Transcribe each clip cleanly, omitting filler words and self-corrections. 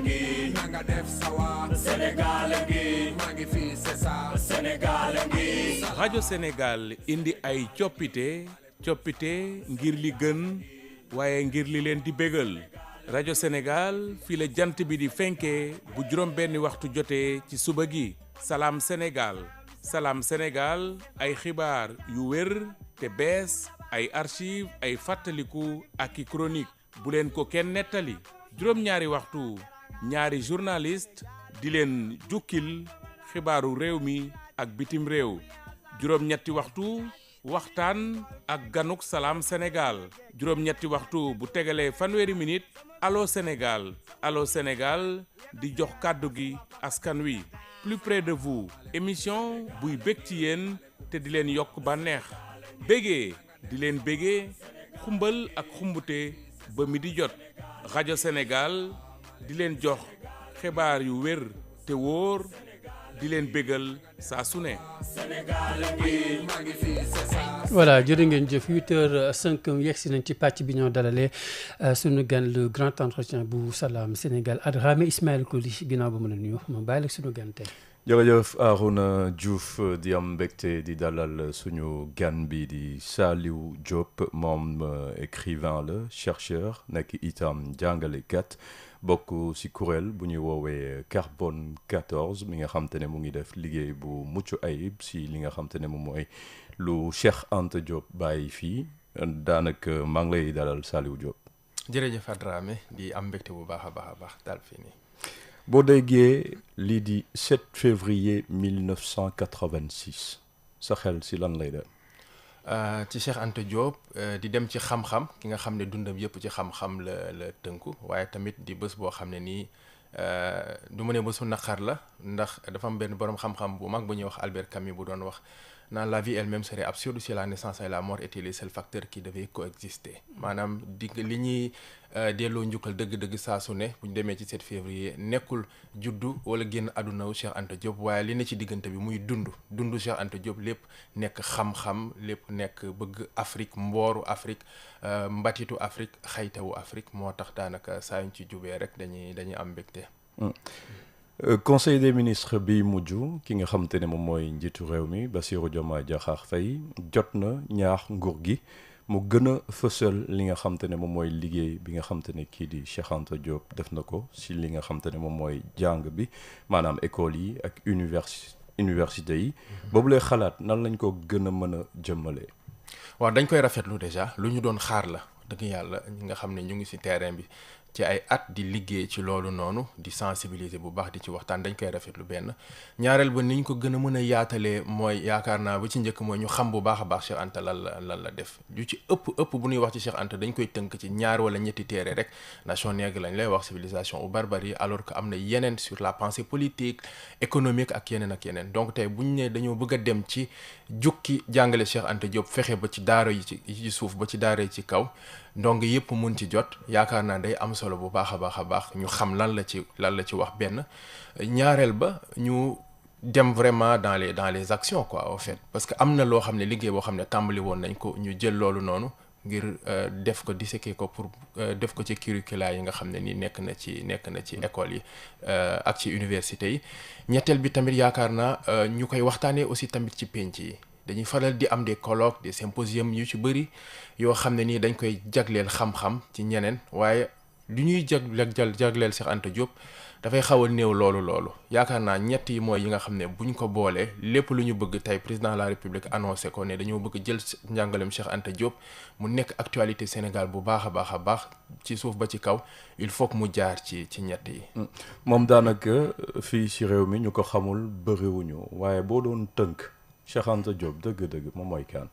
ngi nanga def sawa Sénégal ngi maa ngi fii c'est ça Sénégal ngi rajo Sénégal indi ay coppite ngir li gën waaye ngir li leen di bégal rajo Sénégal fii la jant bi di fenkee bu juróom benni waxtu jotee ci suba gi salaam Sénégal ay xibaar yu wér te bees ay archive ay fàttaliku ak i chronique bu leen ko kenn nettali juróom-ñaari waxtu ñaari journaliste di leen jukkil xibaaru réew mi ak bitim réew juróom-ñetti waxtu waxtaan ak ganuk salaam Sénégal juróom-ñetti waxtu bu tegalee fanweeri minute allo Sénégal di jox kàddu gi askan wi plus près de vous émission buy bég ci yéen te di leen yokk bànneex bégee di leen bégee xumbal ak xumbute ba mi di jot rajo Sénégal di leen jox xibaar yu wér te wóor di leen bégal saa su ne. voilà jërë ngeen jëf 8h05 yegsi nañ ci pàcc bi ñoo dalalee sunu gan le grand entretien bu Salam Sénégal Adramé Ismaël Coly ginnaaw ba mën a nuyu ma bàyyi la sunu gan tey. jërëjëf Arouna Diouf di am mbégte di dalal suñu gan bi di Saliou Diop moom écrivain la chercheur nekk itam jàngalekat bokk ci kuréel bu ñuy woowee Carbone 14 mi nga xam te ne mu ngi def liggéey bu mucc ayib ci li nga xam te ne moom mooy lu Cheikh Anta Diop bàyyi fii daanaka maa ngi lay dalal Saliou Diop. jërëjëf Adramé di am mbégte bu baax a baax daal fii nii. boo déggee lii di 7 février 1986 sa xel ci lan lay dem. ci Cheikh Anta Diop di dem ci xam-xam ki nga xam ne dundam yëpp ci xam-xam la tënku waaye tamit di bés boo xam ne nii du ma ne bésu naqar la ndax dafa am benn boroom xam-xam bu mag bu ñuy wax Albert Camus bu doon wax naan la vie elle-même serait absurde si la naissance et la mort étaient les seuls facteurs qui devaient coexister maanaam li ñuy delloo njukkal dëgg-dëgg saa su ne bu ñu demee ci 7 février nekkul juddu wala génn àdduna wu Cheikh Anta Diop waaye li ne ci diggante bi muy dund Cheikh Anta Diop lépp nekk xam-xam lépp nekk bëgg Afrique mbooru Afrique mbatitu Afrique xaytawu Afrique moo tax daanaka saa yuñ ci jubee rek dañuy am mbégte. Conseil des ministres bi mujj ki nga xam te ne moom mooy njiitu réew mi Bassirou Diomaye Diakhar Faye jot na ñaax nguur gi mu gën a fësal li nga xam te ne moom mooy liggéey bi nga xam te ne kii di Cheikh Anta Diop def na ko si li nga xam te ne moom mooy jàng bi maanaam école yi ak université yi boobu lay xalaat nan lañ ko gën a mën a jëmmalee. waaw dañ koy rafetlu déjà lu ñu doon xaar la dëgg yàlla ñi nga xam ne ñu ngi ci terrain bi ci ay at di liggéey ci loolu noonu di sensibiliser bu baax di ci waxtaan dañ koy rafetlu benn ñaareel ba niñ ko gën a mën a yaatalee mooy yaakaar naa ba ci njëkk mooy ñu xam bu baax a baax Cheikh Anta lan la def lu ci ëpp bu ñuy wax ci Cheikh Anta dañ koy tënk ci ñaar wala ñetti téere rek nation nègre lañ lay wax civilisation ou barbarie alors que am na yeneen sur la pensée politique économique ak yeneen donc tey buñ ne dañoo bëgg a dem ci jukki jàngale Cheikh Anta Diop fexe ba ci daara yi ci suuf ba ci daara yi ci kaw donc yëpp mun ci jot yaakaar naa day am solo bu baax a baax ñu xam lan la ci wax benn ñaareel ba ñu dem vraiment dans les actions quoi au fait parce que am na loo xam ne liggéey boo xam ne tàmbali woon nañ ko ñu jël loolu noonu ngir def ko disséquer ko pour def ko ci curricula yi nga xam ne nii nekk na ci école yi ak ci université yi ñetteel bi tamit yaakaar naa ñu koy waxtaanee aussi tamit ci penc yi dañuy faral di am des colloques des symposiums yu ci bëri yoo xam ne nii dañ koy jagleel xam-xam ci ñeneen waaye lu ñuy jagleel Cheikh Anta Diop dafay xaw a néew loolu yaakaar naa ñett yi mooy yi nga xam ne buñ ko boolee lépp lu ñu bëgg tey président de la République annoncé ko ne dañoo bëgg jël njàngalem Cheikh Anta Diop mu nekk actualité Sénégal bu baax a baax ci suuf ba ci kaw il faut que mu jaar ci ñett yi. moom daanaka fii ci réew mi ñu ko xamul bëriwuñu waaye boo doon tënk Cheikh Anta Diop dëgg-dëgg moom mooy kan.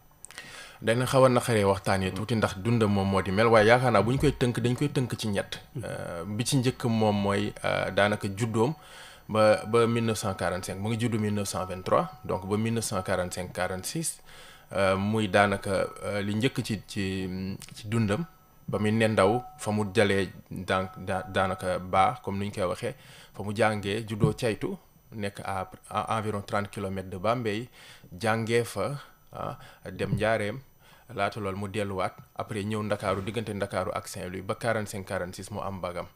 dana xaw a naqaree waxtaanee tuuti ndax dundam moom moo di mel waaye yaakaar naa bu ñu koy tënk dañ koy tënk ci ñett bi ci njëkk moom mooy daanaka juddoom ba 1945 mu ngi juddu 1923 donc ba 1945 46 muy daanaka li njëkk ci dundam ba mu ne ndaw fa mu jalee daanaka baa comme ni ñu koy waxee fa mu jàngee juddoo caytu nekk à environ 30 kilomètres de Bambey jàngee fa dem Njaareem laata loolu mu delluwaat après ñëw Ndakaaru diggante Ndakaaru ak Saint-Louis ba 45 46 mu am bagam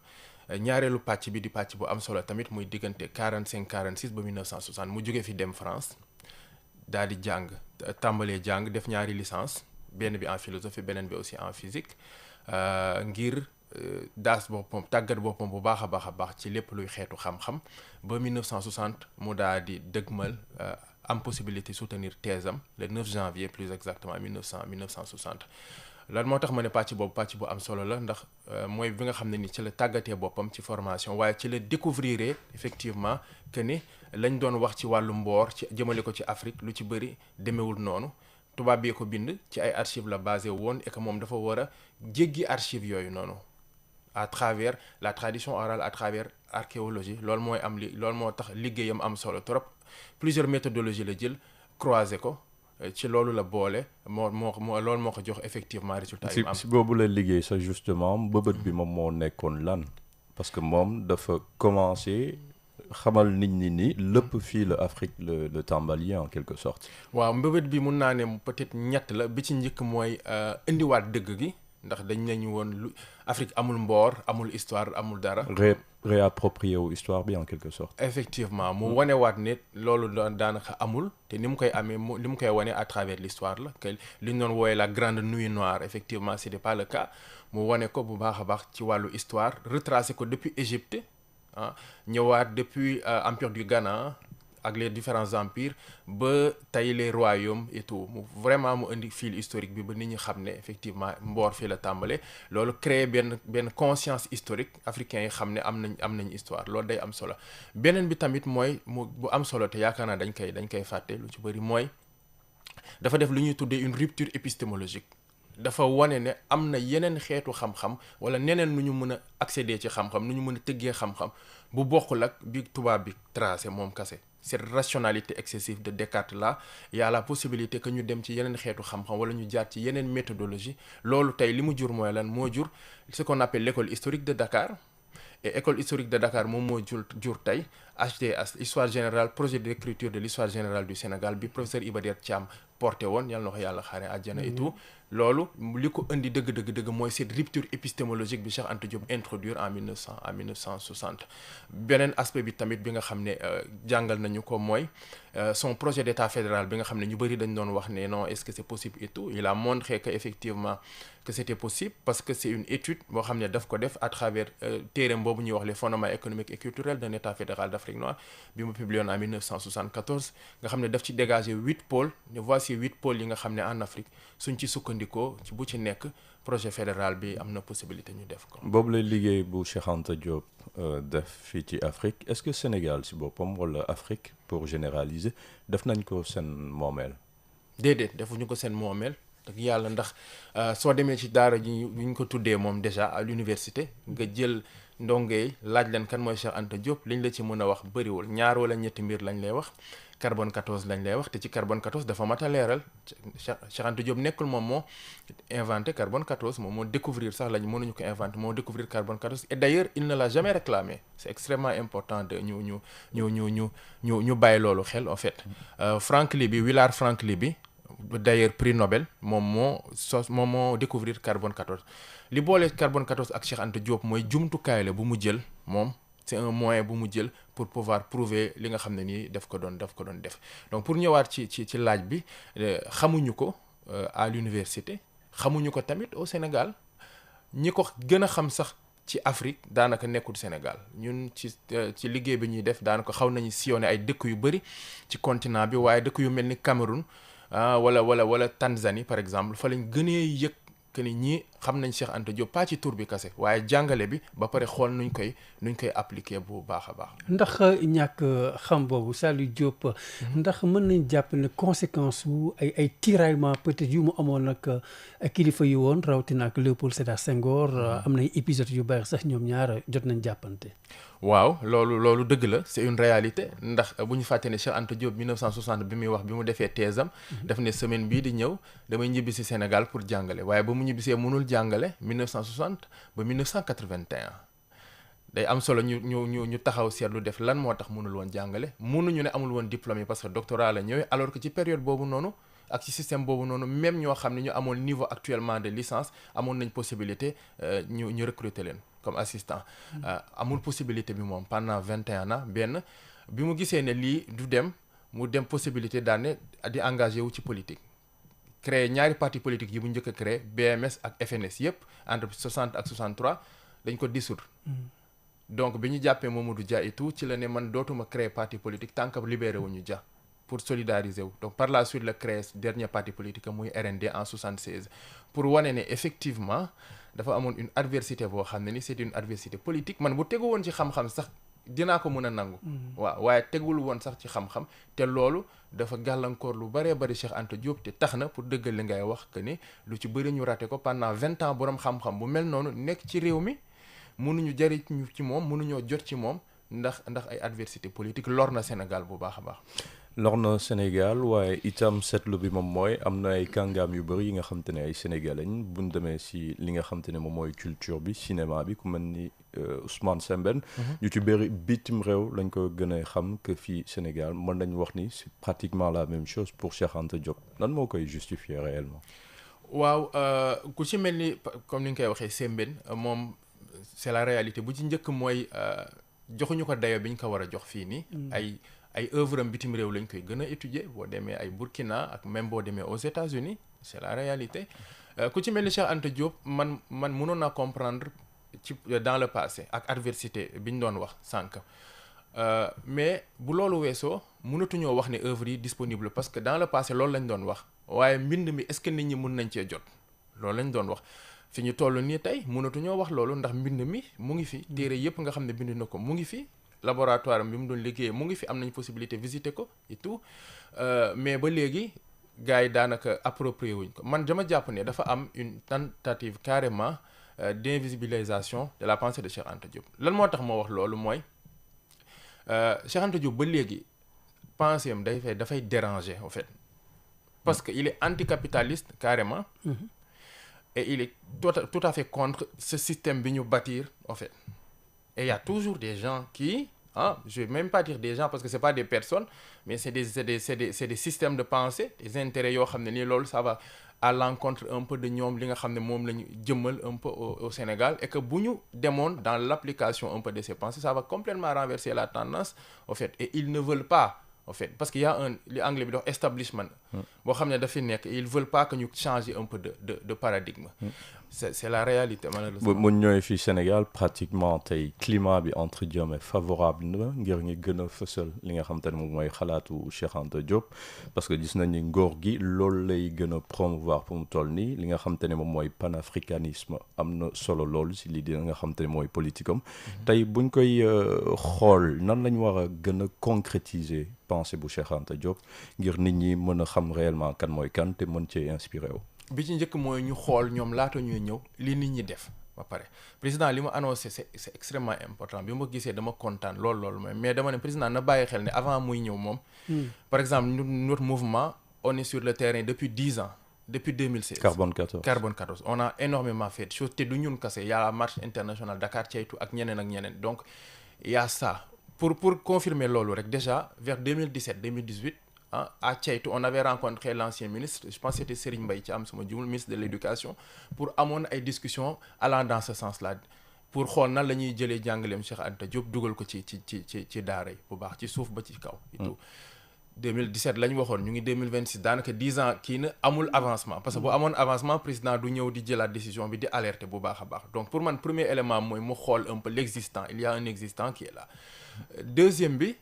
ñaareelu pàcc bi di pàcc bu am solo tamit muy diggante 45-46 ba 1960 mu jóge fi dem France daal di jàng tàmbalee jàng def ñaari licence benn bi en philosophie beneen bi aussi en physique ngir daas boppam tàggat boppam bu baax a baax ci lépp luy xeetu xam-xam ba 1960 mu daal di dëgmal am possibilité soutenir thèse am le 9 janvier plus exactement 1960 lan moo tax ma ne pàcc bu am solo la ndax mooy bi nga xam ne ni ci la tàggatee boppam ci formation waaye ci la découvrir effectivement que ni lañ doon wax ci wàllu mboor ci jëmale ko ci Afrique lu ci bëri demewul noonu tubaab bi ko bind ci ay archives la basé woon et que moom dafa war a jéggi archives yooyu noonu à travers la tradition orale à travers archéologie loolu moo tax liggéeyam am solo trop plusieurs méthodologies la jël croisé ko ci loolu la boole loolu moo ko jox effectivement résultat yi am si boobu la liggéey sax justement bëbët bi moom moo nekkoon lan parce que moom dafa commencé xamal nit ñi ni lépp fii la Afrique le tàmbali en quelque sorte. waaw mbëbët bi mun naa ne peut-être ñett la bi ci njëkk mooy indiwaat dëgg gi ndax dañ nañu woon lu Afrique amul mboor amul histoire amul dara. réapproprier wu histoire bi en quelque sorte. effectivement mu wanewaat ne loolu daanaka amul te ni mu koy amee li mu koy wane à travers l'histoire la que li ñu doon wooyee la grande nuit noire effectivement c'était pas le cas mu wane ko bu baax a baax ci wàllu histoire retracé ko depuis Égypte ñëwaat depuis empire du Ghana ak les différents empires ba tey les royaumes et tout vraiment mu indi fil historique bi ba nit ñi xam ne effectivement mboor fii la tàmbale loolu créer benn conscience historique africains yi xam ne am nañ histoire loolu day am solo beneen bi tamit mooy bu am solo te yaakaar naa dañ koy fàtte lu ci bëri mooy dafa def lu ñuy tuddee une rupture épistémologique dafa wane ne am na yeneen xeetu xam-xam wala neneen nu ñu mën a accéder ci xam-xam nu ñu mën a tëggee xam-xam bu bokkul ak bi tubaab bi tracé moom kase cette rationalité excessive de Descartes là il y a la possibilité que ñu dem ci yeneen xeetu xam-xam wala ñu jaar ci yeneen méthodologie loolu tey li mu jur mooy lan moo jur ce qu'on appelle l'école historique de Dakar et école historique de Dakar moom moo jur tey HDS histoire générale projet d'écriture de l'histoire générale du Sénégal bi professeur Iba Der Thiam porté woon yàlla na ko yàlla xaare àjjana et tout loolu li ko indi dëgg mooy cette rupture épistémologique bi Cheikh Anta Diop introduire en 1960 beneen aspect bi tamit bi nga xam ne jàngal nañu ko mooy son projet d'état fédéral bi nga xam ne ñu bëri dañ doon wax ne non est-ce que c'est possible et tout il a montré que effectivement que c'était possible parce que c'est une étude boo xam ne daf ko def à travers téereem boobu ñuy wax les fondements économiques et culturels d'un état fédéral d'Afrique noire bi mu publié en 1974 nga xam ne daf ci dégager 8 pôles ne voici 8 pôles yi nga xam ne en Afrique suñ ci sukkandikoo ci bu ci nekk projet fédéral bi am na possibilité ñu def ko. boobu la liggéey bu Cheikh Anta Diop def fii ci Afrique est-ce que Sénégal si boppam wala Afrique pour généraliser def nañ ko seen moomeel. déedéet defuñu ko seen moomeel dëgg yàlla ndax soo demee ci daara ji ñu ko tuddee moom déjà à l'université nga jël ndongeey laaj leen kan mooy Cheikh Anta Diop liñ la ci mën a wax bëriwul ñaar wala ñetti mbir lañ lay wax. carbone 14 lañ lay wax te ci carbone 14 dafa mat a leeral Cheikh Anta Diop nekkul moom moo inventé carbone 14 moom moo découvrir sax lañ mënuñu ko inventé moo découvrir carbone 14 et d'ailleurs il ne l'a jamais réclamé c'est extrêmement important de ñu bàyyi loolu xel en fait Franklin bi Willard Franklin bi d'ailleurs prix Nobel moom moo découvrir carbone 14 li boole carbone 14 ak Cheikh Anta Diop mooy jumtukaay la bu mu jël moom c'est un moyen bu mu jël pour pouvoir prouver li nga xam ne nii daf ko doon def donc pour ñëwaat ci laaj bi xamuñu ko à l'université xamuñu ko tamit au Sénégal ñi ko gën a xam sax ci Afrique daanaka nekkul Sénégal ñun ci liggéey bi ñuy def daanaka xaw nañu sillonné ay dëkk yu bëri ci continent bi waaye dëkk yu mel ni Cameroun wala Tanzanie par exemple fa lañ gënee yëg que ni ñii xam nañ Cheikh Anta Diop pas ci tur bi kase waaye jàngale bi ba pare xool nuñ koy appliquer bu baax a baax. ndax ñàkk xam boobu Saliou Diop. ndax mën nañ jàpp ne conséquence wu ay tiraillement peut-être yu mu amoon nag kilifa yi woon rawatina ak Léopold Sédar Senghor am na épisode yu bari sax ñoom ñaar jot nañ jàppante. waaw loolu dëgg la c'est une réalité ndax bu ñu fàtte ne Cheikh Anta Diop 1960 bi muy wax bi mu defee thèse am daf ne semaine bii di ñëw damay ñibbi si Sénégal pour jàngale waaye ba mu ñibbisee mënul jàngale 1960 ba 1981 day am solo ñu taxaw seetlu def lan moo tax mënul woon jàngale mënuñu ne amul woon diplôme yi parce que doctorat la ñëwee alors que ci période boobu noonu ak ci système boobu noonu même ñoo xam ne ñu amoon niveau actuellement de licence amoon nañ possibilité ñu recruter leen comme assistant amul possibilité bi moom pendant 21 ans benn bi mu gisee ne lii du dem mu dem possibilité daane di engagé wu ci politique créé ñaari parti politique yi bu njëkk a créé BMS ak FNS yëpp entre 60 ak 63 dañ ko dissoudre donc bi ñu jàppee Mamadou Dia et tout ci la ne man dootuma créer parti politique tant que libéré wuñu Dia pour solidariser wu donc par la suite la créé dernier parti politique muy RND en 76 pour wane ne effectivement dafa amoon une adversité boo xam ne ni c'est une adversité politique man bu tegu woon ci xam-xam sax dinaa ko mën a nangu waaw waaye tegul woon sax ci xam-xam te loolu dafa gàllankoor lu bëree bëri Cheikh Anta Diop te tax na pour dëggal li ngay wax que ni lu ci bëri ñu raté ko pendant 20 ans borom xam-xam bu mel noonu nekk ci réew mi mënuñu jëriñu ci moom mënuñoo jot ci moom ndax ay adversité politique lor na Sénégal bu baax a baax. lor na Sénégal waaye itam seetlu bi moom mooy am na ay kàngaam yu bëri yi nga xam te ne ay Sénégalais lañ bu ñu demee si li nga xam te ne moom mooy culture bi cinéma bi ku mel ni Ousmane Sembène ñu ci bëri bitim réew lañ ko gën a xam que fii Sénégal mën nañ wax ni c'est pratiquement la même chose pour Cheikh Anta Diop lan moo koy justifier réellement. waaw ku ci mel ni comme ni nga koy waxee Sembène moom c'est la réalité bu ci njëkk mooy joxuñu ko dayo bi ñu ko war a jox fii nii. ay œuvre am bitim réew lañ koy gën a étudier boo demee ay Burkina ak même boo demee aux États-Unis c'est la réalité ku ci mel ni Cheikh Anta Diop man mënoon naa comprendre ci dans le passé ak adversité bi ñu doon wax sànq mais bu loolu weesoo mënatuñoo wax ne œuvre yi disponible parce que dans le passé loolu lañ doon wax waaye mbind mi est-ce que nit ñi mën nañ cee jot loolu lañ doon wax fi ñu toll nii tey mënatuñoo wax loolu ndax mbind mi mu ngi fi téere yëpp nga xam ne bind na ko mu ngi fi laboratoire bi mu doon liggéeyee mu ngi fi am nañ possibilité visiter ko et tout mais ba léegi gars yi daanaka approprié wuñ ko man dama jàpp ne dafa am une tentative carrément d'invisibilisation de la pensée de Cheikh Anta Diop lan moo tax moo wax loolu mooy Cheikh Anta Diop ba léegi pensée am dafay déranger en fait parce que il est anticapitaliste carrément et il est tout à fait contre ce système bi ñu bâtir en fait et il y a toujours des gens qui je vais même pas dire des gens parce que c'est pas des personnes mais c'est des systèmes de pensée des intérêts yoo xam ne nii loolu ça va à l'encontre un peu de ñoom li nga xam ne moom la ñu jëmmal un peu au Sénégal et que bu ñu demoon dans l'application un peu de ces pensées ça va complètement renverser la tendance en fait et ils ne veulent pas en fait parce qu'il y a li anglais bi dox establishment boo xam ne dafi nekk ils veulent pas que ñu changer un peu de paradigme c'est la réalité malheureusement. bu ñëwee fii Sénégal pratiquement tey climat bi entre guillemets favorable na ngir ngi gën a fësal li nga xam te ne moom mooy xalaatu Cheikh Anta Diop parce que gis nañ ni ngóor gi loolu lay gën a promouvoir pour mu toll nii li nga xam te ne moom mooy panafricanisme am na solo loolu si lii di nga xam te ne mooy politique am tey buñ koy xool nan lañ war a gën a concrétiser pensée bu Cheikh Anta Diop ngir nit ñi mën a xam réellement kan mooy kan te mën cee inspiré wu. bi ci njëkk mooy ñu xool ñoom laata ñuy ñëw li nit ñi def ba pare président li mu annoncé c'est extrêmement important bi ma gisee dama kontaan loolu mooy mais dama ne président na bàyyi xel ne avant muy ñëw moom par exemple notre mouvement on est sur le terrain depuis 10 ans depuis 2016 Carbone 14 on a énormément fait de choses te du ñun kase y a la marche internationale Dakar Ceytu ak ñeneen donc y a ça pour confirmer loolu rek déjà vers 2017-2018 à Ceytu on avait rencontré l'ancien ministre je pense que c'était Serigne Mbaye Thiam sama jumul ministre de l'éducation pour amoon ay discussions allant dans ce sens-là pour xool nan la ñuy jëlee jàngaleem Cheikh Anta Diop dugal ko ci daara yi bu baax ci suuf ba ci kaw et tout 2017 la ñu waxoon ñu ngi 2026 daanaka 10 ans kii na amul avancement parce que bu amoon avancement président du ñëw di jëlaat décision bi di alerter bu baax a baax donc pour man premier élément mooy mu xool un peu l'existant il y a un existant qui est là deuxième bi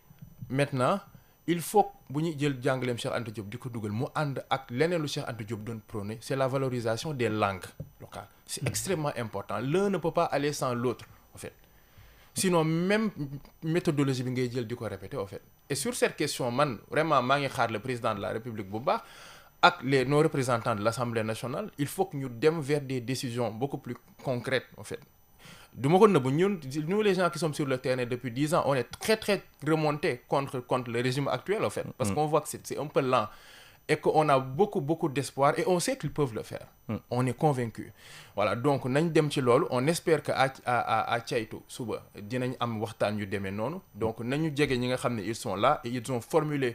maintenant il faut bu ñu jël jàngaleem Cheikh Anta Diop di ko dugal mu ànd ak leneen lu Cheikh Anta Diop doon prôner c'est la valorisation des langues locales c'est extrêmement important l'un ne peut pas aller sans l'autre en fait sinon même méthodologie bi ngay jël di ko répéter en fait et sur cette question man vraiment maa ngi xaar le président de la République bu baax ak nos représentants de l'Assemblée nationale il faut que ñu dem vers des décisions beaucoup plus concrètes en fait du ma ko nëbb nous les gens qui sommes sur le terrain depuis 10 ans on est très très remontés contre le régime actuel en fait parce qu'on voit que c'est un peu lent et qu'on a beaucoup d'espoir et on sait qu'ils peuvent le faire on est convaincus voilà donc nañ dem ci loolu on espère que à Ceytu suba dinañ am waxtaan yu demee noonu donc nañu jege ñi nga xam ne ils sont là et ils ont formulé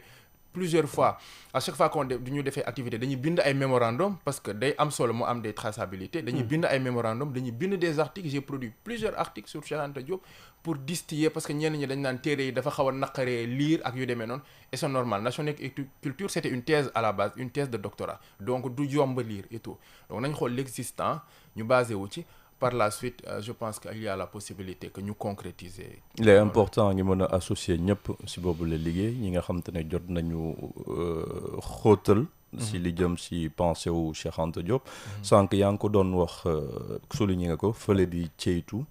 plusieurs fois à chaque fois qu'on ñu defee activité dañuy bind ay mémorandum parce que day am solo mu am des traçabilités dañuy bind ay mémorandum dañuy bind des articles j'ai produit plusieurs articles sur Cheikh Anta Diop pour distiller parce que ñenn ñi dañ naan téere yi dafa xaw a naqaree lire ak yu demee noonu et c'est normal Nation et Culture c'était une thèse à la base une thèse de doctorat donc du yomb lire et tout donc nañ xool l'existant ñu basé wu ci par la suite je pense qu'il y a la possibilité que ñu concrétiser. il est important ngi mën a associer ñëpp si boobu la liggéey ñi nga xam te ne jot nañu xóotal si li jëm si pensée wu Cheikh Anta Diop sànq yaa ngi ko doon wax souligné nga ko fële di ceytu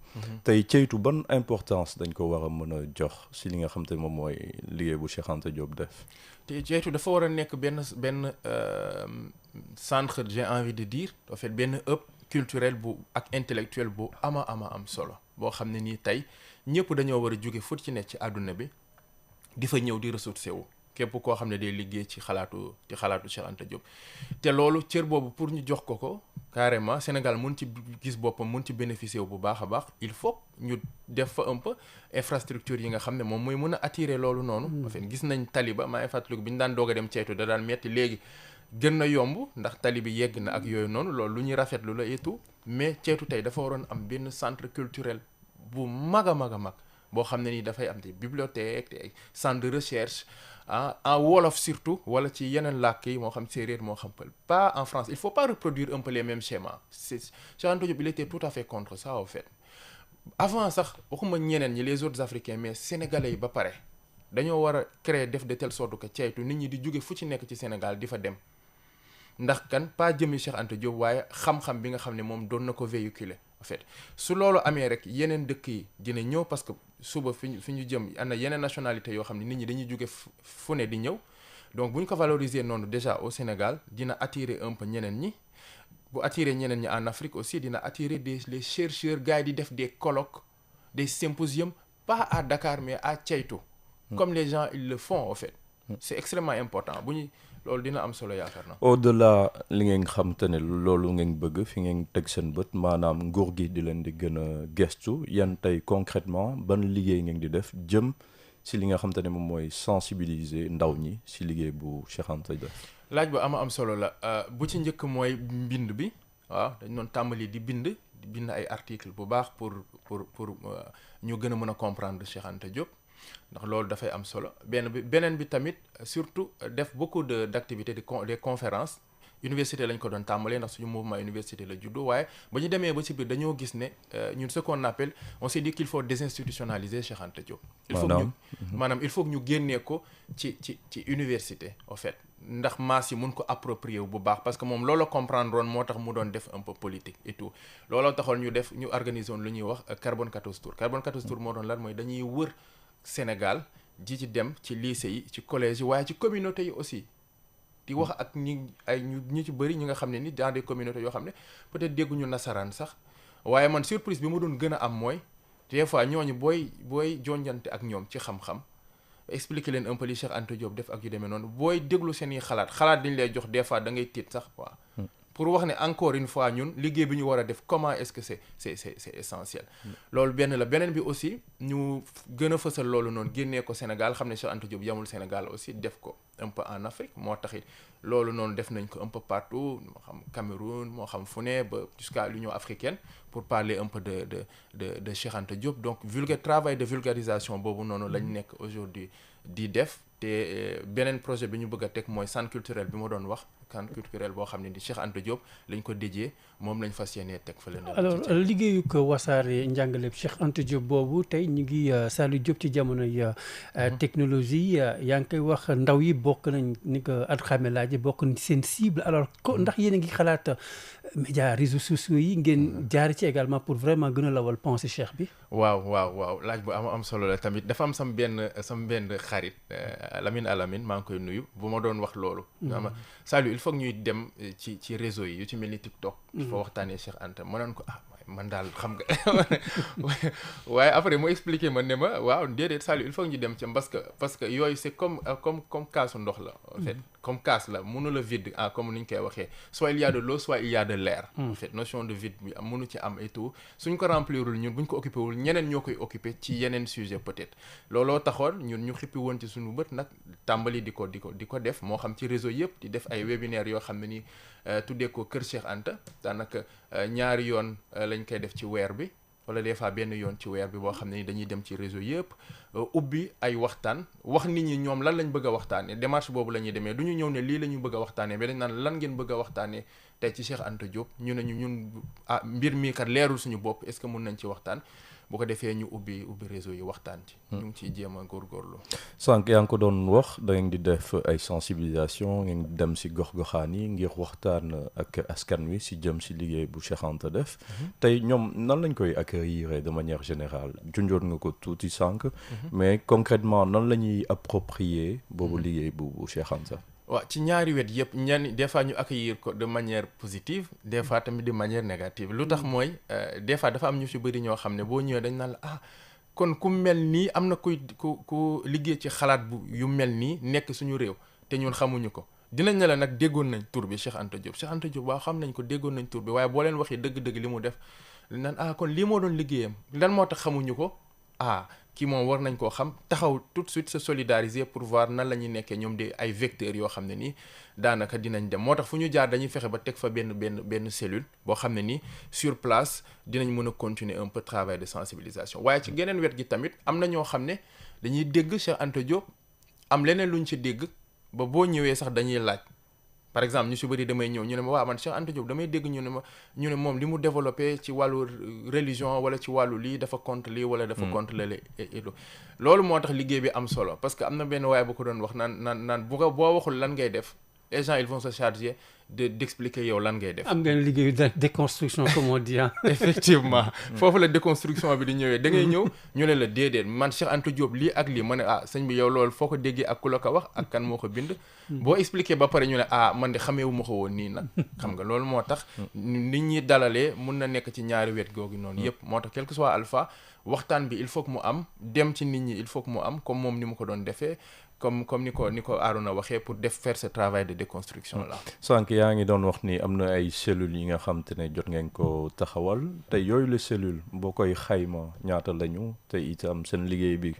tey ceytu ban importance dañ ko war a mën a jox si li nga xam te ne moom mooy liggéey bu Cheikh Anta Diop def te ceytu dafa war a nekk benn centre j'ai envie de dire en fait benn hub culturel bu ak intellectuel bu ama am solo boo xam ne nii tey ñëpp dañoo war a jóge fu ci nekk ci àdduna bi di fa ñëw di ressourcé wu képp koo xam ne day liggéey ci xalaatu Cheikh Anta Diop te loolu cër boobu pour ñu jox ko carrément Sénégal mun ci gis boppam mun ci bénéficier wu bu baax a baax il faut ñu def fa un peu infrastructure yi nga xam ne moom mooy mën a attirer loolu noonu en fait gis nañ taliba maa ngi fàttaliku bi ñu daan doog a dem ceytu da daan metti léegi gën na yomb ndax tali bi yegg na ak yooyu noonu loolu lu ñuy rafetlu la et tout mais ceytu tey dafa waroon am benn centre culturel bu mag a mag boo xam ne nii dafay am des bibliothèques des centres de recherche en wolof surtout wala ci yeneen làkk yi moo xam séeréer moo xam pël pas en France il faut pas reproduire un peu les mêmes schémas Cheikh Anta Diop il était tout à fait contre ça en fait avant sax waxuma ñeneen ñi les autres africains mais sénégalais yi ba pare dañoo war a créer def de telle sorte que ceytu nit ñi di jóge fu ci nekk ci Sénégal di fa dem ndax kan pas jëmi Cheikh Anta Diop waaye xam-xam bi nga xam ne moom doon na ko véhiculer en fait su loolu amee rek yeneen dëkk yi dina ñëw parce que suba fi ñu jëm am na yeneen nationalité yoo xam ne nit ñi dañuy jóge fu ne di ñëw donc bu ñu ko valoriser noonu déjà au Sénégal dina attirer un peu ñeneen ñi bu attirer ñeneen ñi en Afrique aussi dina attirer les chercheurs gars yi di def des colloques des symposiums pas à Dakar mais à Ceytu comme les gens ils le font en fait c'est extrêmement important bu ñu loolu dina am solo yaakaar na au-delà li ngeen xam te ne loolu ngeen bëgg fi ngeen teg seen bët maanaam nguur gi di leen di gën a gestu yan tey concrètement ban liggéey ngeen di def jëm si li nga xam te ne moom mooy sensibiliser ndaw ñi si liggéey bu Cheikh Anta def laaj bu am solo la bu ci njëkk mooy mbind bi waaw dañ doon tàmbali di bind ay articles bu baax pour ñu gën a mën a comprendre Cheikh Anta Diop ndax loolu dafay am solo beneen bi tamit surtout def beaucoup d'activités des conférences université lañ ko doon tàmbalee ndax suñu mouvement université la juddu waaye ba ñu demee ba ci biir dañoo gis ne ñun ce qu'on appelle on s'est dit qu'il faut désinstitutionnaliser Cheikh Anta Diop il faut que ñu génnee ko ci université en fait ndax maas yi mun ko approprier wu bu baax parce que moom loolu comprendre woon moo tax mu doon def un peu politique et tout looloo taxoon ñu organiser woon lu ñuy wax carbone 14 tours moo doon lan mooy dañuy wër Sénégal ji ci dem ci lycée yi ci collège yi waaye ci communauté yi aussi di wax ak ñi ci bëri ñi nga xam ne ni dans des communautés yoo xam ne peut-être dégguñu nasaraan sax waaye man surprise bi ma doon gën a am mooy des fois ñooñu booy jonjante ak ñoom ci xam-xam expliquer leen un peu li Cheikh Anta Diop def ak yu demee noonu booy déglu seen i xalaat dañ lay jox des fois da ngay tiit sax quoi pour wax ne encore une fois ñun liggéey bi ñu war a def comment est-ce que c'est essentiel loolu beneen bi aussi ñu gën a fësal loolu noonu génnee ko Sénégal xam ne Cheikh Anta Diop yamul Sénégal aussi def ko un peu en Afrique moo taxit loolu noonu def nañ ko un peu partout moo xam Cameroun moo xam fu ne ba jusqu'à l'Union africaine pour parler un peu de Cheikh Anta Diop donc travail de vulgarisation boobu noonu lañ nekk aujourd'hui di def te beneen projet bi ñu bëgg a teg mooy centre culturel bi ma doon wax centre culturel boo xam ne di Cheikh Anta Diop lañ ko dédié moom lañ fas yéenee teg fa leen. alors liggéeyu ko wasaare njàngaleeb Cheikh Anta Diop boobu tey ñu ngi Saliou Diop ci jamono yi technologie yaa ngi koy wax ndaw yi bokk nañ ni ko at xame laaje bokk nañ seen cible alors ndax yéen a ngi xalaat médias réseaux sociaux yi ngeen jaar ci également pour vraiment gën a lawal pensée Cheikh bi. waaw laaj bu am solo la tamit dafa am sam benn xarit Lamine Alamine maa ngi koy nuyu bu ma doon wax loolu. Saliou il faut que ñuy dem ci réseau yi yu ci mel ni TikTok. il faut waxtaanee Cheikh Anta ma naan ko man daal xam nga waaye après mu expliqué ma ne ma waaw déedéet Saliou il faut que ñu dem ci parce que yooyu c'est comme kaasu ndox la en fait comme kaas la mënu la vide comme ni ñu koy waxee soit il y a de l'eau soit il y a de l'air en fait notion de vide bi mënu ci am et tout suñ ko remplirul ñun buñ ko occupé wul ñeneen ñoo koy occupé ci yeneen sujet peut-être looloo taxoon ñun ñu xippi woon ci suñu bët nag tàmbali di ko def moo xam ci réseau yëpp di def ay webinaire yoo xam ne ni tuddee ko Kër Cheikh Anta daanaka ñaari yoon lañ koy def ci weer bi wala des fois benn yoon ci weer bi boo xam ne ni dañuy dem ci réseau yëpp ubbi ay waxtaan wax nit ñi ñoom lan lañ bëgg a waxtaanee démarche boobu la ñuy demee du ñu ñëw ne lii la ñu bëgg a waxtaanee mais dañ naan lan ngeen bëgg a waxtaanee tey ci Cheikh Anta Diop ñu ne ñun mbir mii kat leerul suñu bopp est-ce que mun nañ ci waxtaan bu ko defee ñu ubbi réseau yi waxtaan ci. ñu ngi ciy jéem a góorgóorlu. sànq yaa ngi ko doon wax da ngeen di def ay sensibilisation ngeen dem si gox-goxaan yi ngir waxtaan ak askan wi si jëm si liggéey bu Cheikh Anta def. tey ñoom nan lañ koy accueillir de manière générale junjoon nga ko tuuti sànq. mais concrètement nan la ñuy approprier boobu liggéey bu Cheikh Anta. waaw ci ñaari wet yëpp des fois ñu accueillir ko de manière positive des fois tamit de manière négative lu tax mooy des fois dafa am ñu ci bëri ñoo xam ne boo ñëwee dañ naan la kon ku mel nii am na ku liggéey ci xalaat bu yu mel nii nekk suñu réew te ñun xamuñu ko dinañ ne la nag déggoon nañ tur bi Cheikh Anta Diop waaw xam nañ ko déggoon nañ tur bi waaye boo leen waxee dëgg-dëgg li mu def naan kon lii moo doon liggéeyam lan moo tax xamuñu ko kii moom war nañ koo xam taxaw tout de suite se solidariser pour voir nan la ñuy nekkee ñoom de ay vecteurs yoo xam ne nii daanaka dinañ dem moo tax fu ñu jaar dañuy fexe ba teg fa benn cellule boo xam ne nii sur place dinañ mën a continuer un peu travail de sensibilisation waaye ci geneen wet gi tamit am na ñoo xam ne dañuy dégg Cheikh Anta Diop am leneen luñ ci dégg ba boo ñëwee sax dañuy laaj par exemple ñu si bëri damay ñëw ñu ne ma waaw man Cheikh Anta Diop damay dégg ñu ne moom li mu développé ci wàllu religion wala ci wàllu lii dafa contre lii wala dafa contre lële loolu moo tax liggéey bi am solo parce que am na benn waaye bu ko doon wax naan boo waxul lan ngay def les gens ils vont se charger d'expliquer yow lan ngay def. am ngeen liggéeyu déconstruction comme on dit effectivement foofu la déconstruction bi di ñëwee da ngay ñëw ñu ne la déedéet man Cheikh Anta Diop lii ak lii ma ne sëñ bi yow loolu foo ko déggee ak ku la ko wax ak kan moo ko bind. boo expliquer ba pare ñu ne man de xameewu ma ko woon nii nag. xam nga loolu moo tax. nit ñi dalalee mun na nekk ci ñaari wet googu noonu yëpp moo tax quel que soit alpha waxtaan bi il faut que mu am dem ci nit ñi il faut que mu am comme moom ni mu ko doon defee. comme ni ko Arona waxee pour faire ce travail de déconstruction là. sànq yaa ngi doon wax ni am na ay cellules yi nga xam te ne jot ngeen ko taxawal te yooyu la cellule boo koy xayma ñaata lañu te itam seen liggéey bi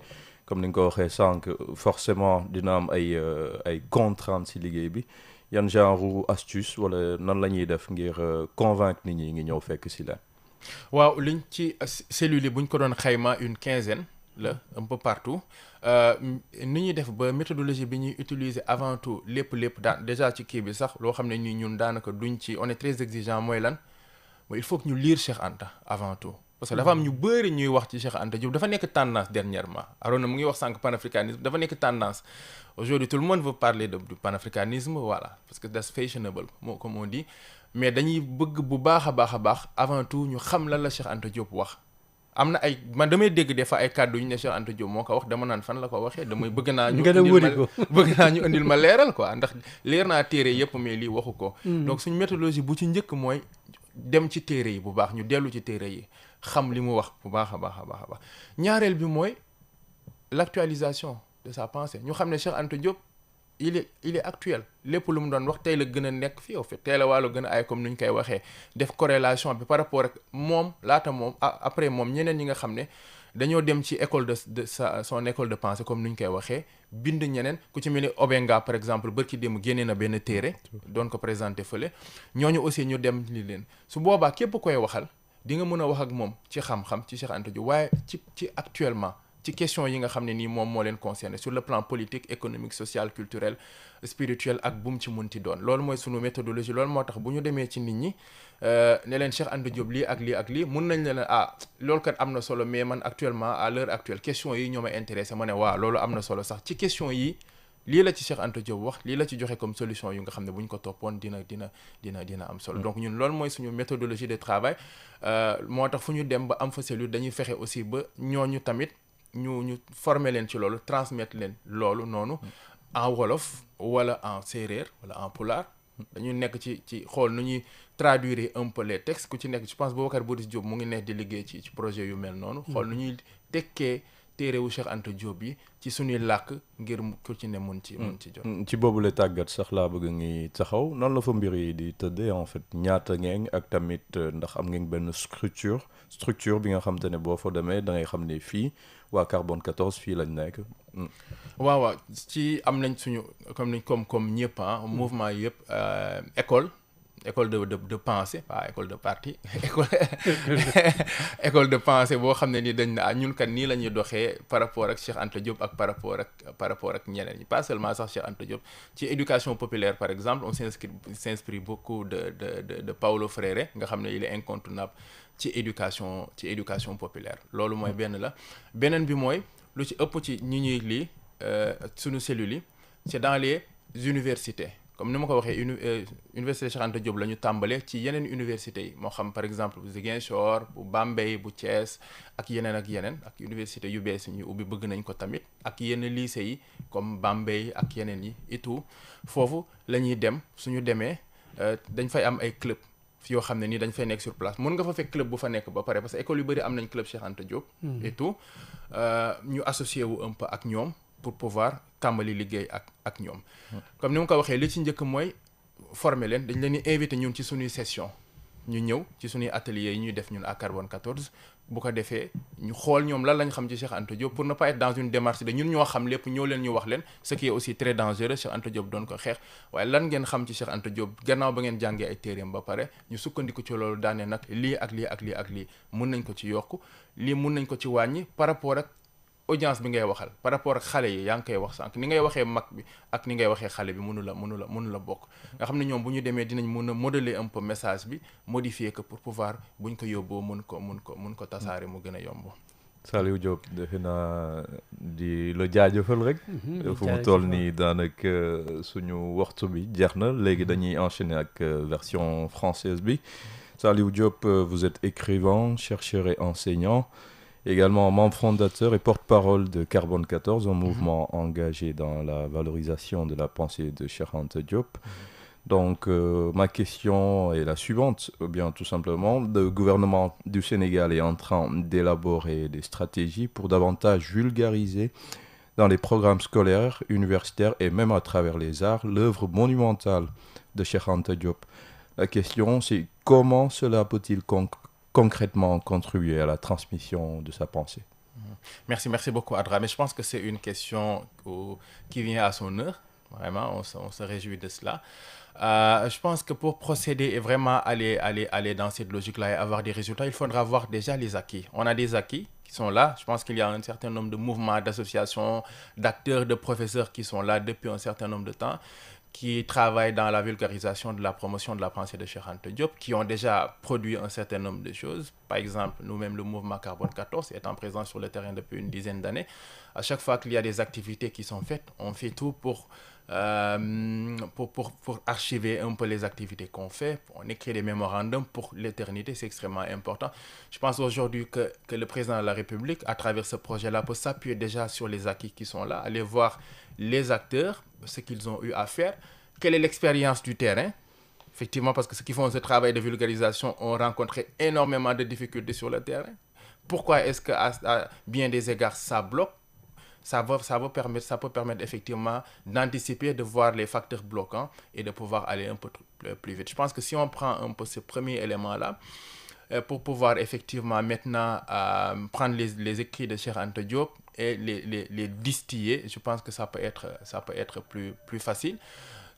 comme ni nga ko waxee sànq forcément dina am ay contraintes ci liggéey bi yan genre astuce wala nan la ñuy def ngir convaincre nit ñi ngi ñëw fekk ci la. waaw liñ ci cellules yi buñ ko doon xayma une quinzaine la un peu partout. ni ñuy def ba méthodologie bi ñuy utiliser avant tout lépp déjà ci kii bi sax loo xam ne ni ñun daanaka duñ ci on est très exigeant mooy lan mooy il faut que ñu lire Cheikh Anta avant tout parce que dafa am ñu bëri ñuy wax ci Cheikh Anta Diop dafa nekk tendance dernièrement Arona mu ngi wax sànq panafricanisme dafa nekk tendance aujourd'hui tout le monde veut parler du panafricanisme voilà parce que that's fashionable comme on dit mais dañuy bëgg bu baax a baax avant tout ñu xam lan la Cheikh Anta Diop wax am na man damay dégg des fois ay kàddu yu ñu ne Cheikh Anta Diop moo ko wax dama naan fan la ko waxee damay bëgg naa ñu indil ma leeral quoi ndax leer naa téere yëpp mais lii waxu ko donc suñu méthodologie bu ci njëkk mooy dem ci téere yi bu baax ñu dellu ci téere yi xam li mu wax bu baax a baax ñaareel bi mooy l'actualisation de sa pensée ñu xam ne Cheikh Anta Diop il est actuel lépp lu mu doon wax tey la gën a nekk fii au fait tey la wàllu gën a ay comme ni ñu koy waxee def corrélation bi par rapport ak moom laata moom après moom ñeneen ñi nga xam ne dañoo dem ci école de son école de pensée comme ni ñu koy waxee bind ñeneen ku ci mel ni Obenga par exemple bërki démb génnee na benn téere doon ko présenté fële ñooñu aussi ñu dem li leen su boobaa képp koy waxal di nga mën a wax ak moom ci xam-xam ci Cheikh Anta Diop waaye ci actuellement ci question yi nga xam ne nii moom moo leen concerné sur le plan politique économique social culturel spirituel ak bu mu ci munti doon loolu mooy sunu méthodologie loolu moo tax bu ñu demee ci nit ñi ne leen Cheikh Anta Diop lii ak lii mun nañ leen loolu kat am na solo mais man actuellement à l'heure actuelle question yi ñoo ma intéressé ma ne waaw loolu am na solo sax ci question yi lii la ci Cheikh Anta Diop wax lii la ci joxe comme solution yu nga xam ne bu ñu ko toppoon dina am solo donc ñun loolu mooy suñu méthodologie de travail moo tax fu ñu dem ba am fa cellule dañuy fexe aussi ba ñooñu tamit ñu former leen ci loolu transmettre leen loolu noonu en wolof wala en séeréer wala en pulaar dañu nekk ci xool nu ñuy traduire un peu les textes ku ci nekk je pense Boubacar Boris Diop mu ngi nekk di liggéey ci projet yu mel noonu xool nu ñuy tekkee téere wu Cheikh Anta Diop yi ci suñuy làkk ngir ku ci ne mun ci jot. ci boobu la tàggat sax laa bëgg ngi taxaw noonu la fa mbir yi di tëddee en fait ñaata ngeen ak tamit ndax am ngeen benn structure bi nga xam te ne boo fa demee da ngay xam ne fii waa Carbone 14 fii lañ nekk. waaw ci am nañ suñu comme ñëpp mouvement yëpp école de pensée pas école de parti école de pensée boo xam ne ni dañ na ñun kat nii la ñuy doxee par rapport ak Cheikh Anta Diop ak par rapport ak ñeneen ñi pas seulement sax Cheikh Anta Diop ci éducation populaire par exemple on s'inspire beaucoup de Paulo Freire nga xam ne il est incontournable ci éducation populaire loolu mooy benn la beneen bi mooy lu ci ëpp ci ñi ñuy lii suñu cellules yi c'est dans les universités comme ni ma ko waxee université Cheikh Anta Diop la ñu tàmbalee ci yeneen universités yi moo xam par exemple bu Ziguinchor bu Bambey bu Thiès ak yeneen ak université yu bees yi ñu ubbi bëgg nañ ko tamit ak yenn lycées yi comme Bambey ak yeneen yi et tout foofu la ñuy dem suñu demee dañ fay am ay club yoo xam ne nii dañ fay nekk sur place mën nga fa fekk club bu fa nekk ba pare parce que école yu bëri am nañ club Cheikh Anta Diop et tout ñu associé wu un peu ak ñoom pour pouvoir tàmbali liggéey ak ñoom comme ni ma ko waxee li ci njëkk mooy former leen dañ leen di invité ñun ci suñuy session ñu ñëw ci suñuy ateliers yi ñuy def ñun à Carbone 14 bu ko defee ñu xool ñoom lan lañ xam ci Cheikh Anta Diop pour ne pas être dans une démarche de ñun ñoo xam lépp ñoo leen ñu wax leen ce qui est aussi très dangereux Cheikh Anta Diop doon ko xeex waaye lan ngeen xam ci Cheikh Anta Diop gannaaw ba ngeen jàngee ay téereem ba pare ñu sukkandiku ci loolu daane nag lii ak lii mun nañ ko ci yokk lii mun nañ ko ci wàññi par rapport ak audience bi ngay waxal par rapport ak xale yi yaa ngi koy wax sànq ni ngay waxee mag bi ak ni ngay waxee xale bi mënu la bokk nga xam ne ñoom bu ñu demee dinañ mun a modeler un peu message bi modifier ko pour pouvoir buñ ko yóbboo mun ko tasaare mu gën a yomb. Saliou Diop defe naa di la jaajëfal rek. fu mu toll nii daanaka suñu waxtu bi jeex na léegi dañuy enchaîner ak version française bi Saliou Diop vous êtes écrivain chercheur et enseignant. Également membre fondateur et porte-parole de Carbone 14, un mouvement engagé dans la valorisation de la pensée de Cheikh Anta Diop. Donc, ma question est la suivante, ou bien tout simplement, le gouvernement du Sénégal est en train d'élaborer des stratégies pour davantage vulgariser dans les programmes scolaires, universitaires et même à travers les arts, l'œuvre monumentale de Cheikh Anta Diop. La question, c'est comment cela peut-il concrètement contribuer à la transmission de sa pensée. Merci beaucoup Adra, mais je pense que c'est une question qui vient à son heure, vraiment, on se réjouit de cela. Je pense que pour procéder et vraiment aller dans cette logique-là et avoir des résultats, il faudra voir déjà les acquis. On a des acquis qui sont là, je pense qu'il y a un certain nombre de mouvements, d'associations, d'acteurs, de professeurs qui sont là depuis un certain nombre de temps, qui travaillent dans la vulgarisation de la promotion de la pensée de Cheikh Anta Diop, qui ont déjà produit un certain nombre de choses. Par exemple, nous-mêmes, le mouvement Carbone 14, étant présent sur le terrain depuis une dizaine d'années, à chaque fois qu'il y a des activités qui sont faites, on fait tout pour archiver un peu les activités qu'on fait. On écrit des mémorandums pour l'éternité, c'est extrêmement important. Je pense aujourd'hui que le président de la République, à travers ce projet-là, peut s'appuyer déjà sur les acquis qui sont là, aller voir les acteurs, ce qu'ils ont eu à faire, quelle est l'expérience du terrain. Effectivement, parce que ceux qui font ce travail de vulgarisation ont rencontré énormément de difficultés sur le terrain. Pourquoi est-ce qu'à bien des égards, ça bloque? Ça peut permettre effectivement d'anticiper, de voir les facteurs bloquants et de pouvoir aller un peu plus vite. Je pense que si on prend un peu ce premier élément-là, pour pouvoir effectivement maintenant prendre les écrits de Cheikh Anta Diop et les distiller, je pense que ça peut être plus facile.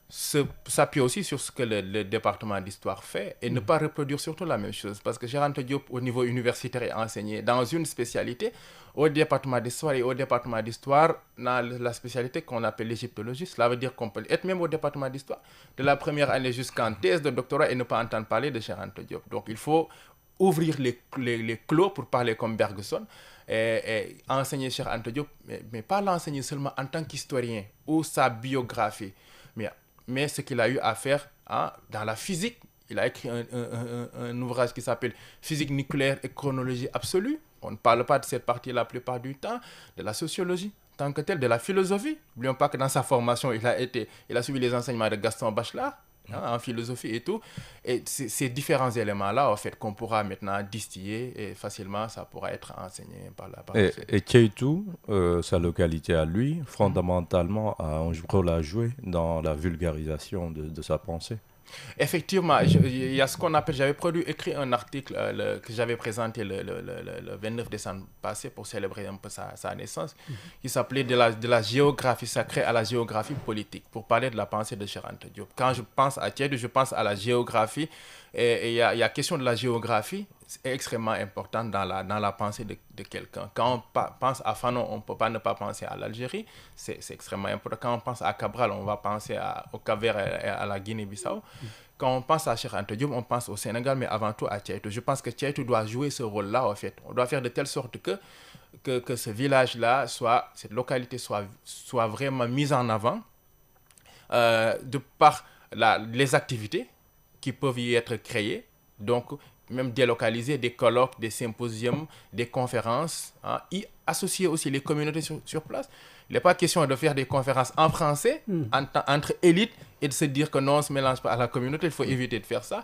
S'appuyer aussi sur ce que le département d'histoire fait et ne pas reproduire surtout la même chose. Parce que Cheikh Anta Diop, au niveau universitaire, est enseigné dans une spécialité. Au département d'histoire, dans la spécialité qu'on appelle l'égyptologie. Cela veut dire qu'on peut être même au département d'histoire, de la première année jusqu'en thèse de doctorat et ne pas entendre parler de Cheikh Anta Diop. Donc il faut ouvrir les clos, pour parler comme Bergson, et enseigner Cheikh Anta Diop, mais pas l'enseigner seulement en tant qu'historien ou sa biographie, mais ce qu'il a eu à faire dans la physique. Il a écrit un ouvrage qui s'appelle Physique nucléaire et chronologie absolue. On ne parle pas de cette partie la plupart du temps, de la sociologie en tant que telle, de la philosophie. N'oublions pas que dans sa formation, il a suivi les enseignements de Gaston Bachelard, en philosophie et tout. Et ces différents éléments-là, en fait, qu'on pourra maintenant distiller et facilement, ça pourra être enseigné par la Et Keïtou, sa localité à lui, fondamentalement, a un rôle à jouer dans la vulgarisation de sa pensée. Effectivement, il y a ce qu'on appelle, j'avais écrit un article que j'avais présenté le 29 décembre passé pour célébrer un peu sa naissance, qui s'appelait de la géographie sacrée à la géographie politique, pour parler de la pensée de Cheikh Anta Diop. Quand je pense à Keïtou, je pense à la géographie, et il y a question de la géographie, c'est extrêmement importante dans la pensée de quelqu'un. Quand on pense à Fanon, on ne peut pas ne pas penser à l'Algérie, c'est extrêmement important. Quand on pense à Cabral, on va penser au Cap-Vert et à la Guinée-Bissau. Quand on pense à Cheikh Anta Diop, on pense au Sénégal, mais avant tout à Keïtou. Je pense que Keïtou doit jouer ce rôle-là, en fait. On doit faire de telle sorte que ce village-là, cette localité soit vraiment mise en avant de par les activités qui peuvent y être créées. Donc, même délocaliser des colloques, des symposiums, des conférences, y associer aussi les communautés sur place. Il n'est pas question de faire des conférences en français entre élites et de se dire que non, on ne se mélange pas à la communauté, il faut éviter de faire ça.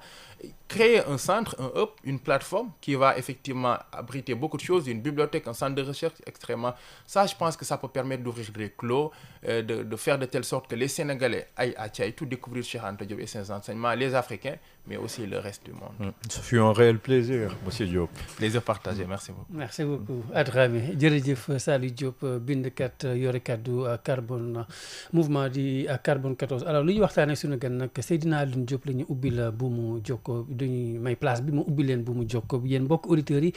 Créer un centre, un hub, une plateforme qui va effectivement abriter beaucoup de choses, une bibliothèque, un centre de recherche extrêmement... Ça, je pense que ça peut permettre d'ouvrir des clos, de faire de telle sorte que les Sénégalais aillent à Keïtou découvrir Cheikh Anta Diop et ses enseignements, les Africains, mais aussi le reste du monde. Ce fut un réel plaisir, monsieur Diop. Plaisir partagé, merci beaucoup. Merci beaucoup Adrame jërëjëf Saliou Diop bindkat yore kaddu carbone mouvement di carbone 14 alors lu ñu waxtaanee suñu gan nag Seydina Alioune Diop la ñu ubbil bu mu jokko dañuy may place bi mu ubbi leen bu mu jokko yéen mbokk auditeurs yi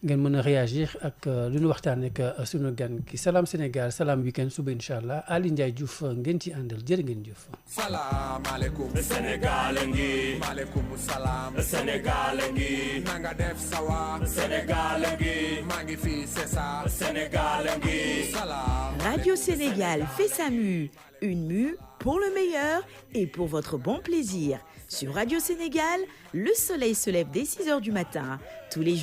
ngeen mën a réagir ak lu ñu waxtaanee ak suñu gan ki Salam Sénégal Salam Weekend suba incha allah Ali Ndiaye Diouf ngeen ci àndal jërë ngeen jëf. Salam alaikum Sénégal ngi maaleykum salaam Sénégal ngi nanga def sawa Sénégal ngi maa ngi fi c'est ça Sénégal ngi salam. Radio Sénégal fait sa mue, une mue pour le meilleur et pour votre bon plaisir. Sur Radio Sénégal, le soleil se lève dès 6h du matin, tous les jours.